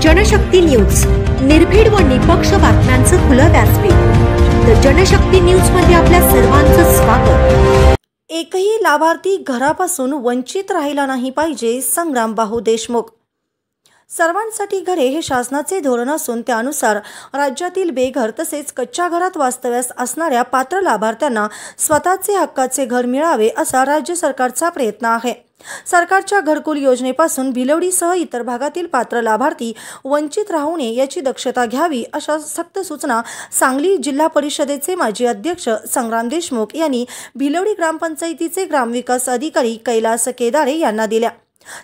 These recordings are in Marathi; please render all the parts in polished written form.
जनशक्ती न्यूज, निर्भीड व निपक्ष बातम्यांचं खुलं व्यासपीठ। द जनशक्ती न्यूज मध्ये आपल्या सर्वांचं स्वागत। एकही लाभार्थी घरापासून वंचित राहिला नाही पाहिजे, संग्राम बाहू देशमुख। सर्वांसाठी घरे हे शासनाचे धोरण असून त्यानुसार राज्यातील बेघर तसेच कच्च्या घरात वास्तव्यास असणाऱ्या पात्र लाभार्थ्यांना स्वतःचे हक्काचे घर मिळावे असा राज्य सरकारचा प्रयत्न आहे। सरकारच्या घरकुल योजनेपासून भिलवडीसह इतर भागातील पात्र लाभार्थी वंचित राहू नये याची दक्षता घ्यावी अशा सक्त सूचना सांगली जिल्हा परिषदेचे माजी अध्यक्ष संग्राम देशमुख यांनी भिलवडी ग्रामपंचायतीचे ग्रामविकास अधिकारी कैलास केदारे यांना दिल्या।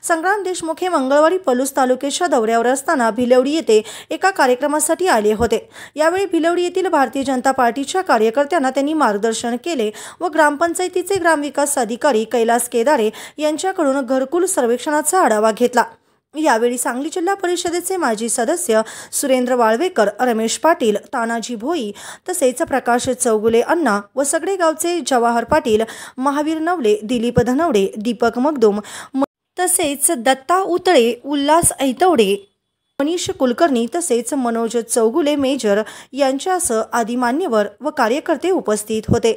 संग्राम देशमुख हे मंगळवारी पलूस तालुक्याच्या दौऱ्यावर असताना भिलवडी येथे एका कार्यक्रमासाठी आले होते। यावेळी भिलवडी येथील भारतीय जनता पार्टीच्या कार्यकर्त्यांना त्यांनी मार्गदर्शन केले व ग्रामपंचायतीचे ग्रामविकास अधिकारी कैलास केदारे यांच्याकडून घरकुल सर्वेक्षणाचा आढावा घेतला। यावेळी सांगली जिल्हा परिषदेचे माजी सदस्य सुरेंद्र वाळवेकर, रमेश पाटील, तानाजी भोई तसेच प्रकाश चौगुले अण्णा व सगळे गावचे जवाहर पाटील, महावीर नवले, दिलीप धनवडे, दीपक मगदूम तसेच दत्ता उतळे, उल्हास ऐतवडे, मनीष कुलकर्णी तसेच मनोज चौगुले मेजर यांच्यासह आदी मान्यवर व कार्यकर्ते उपस्थित होते।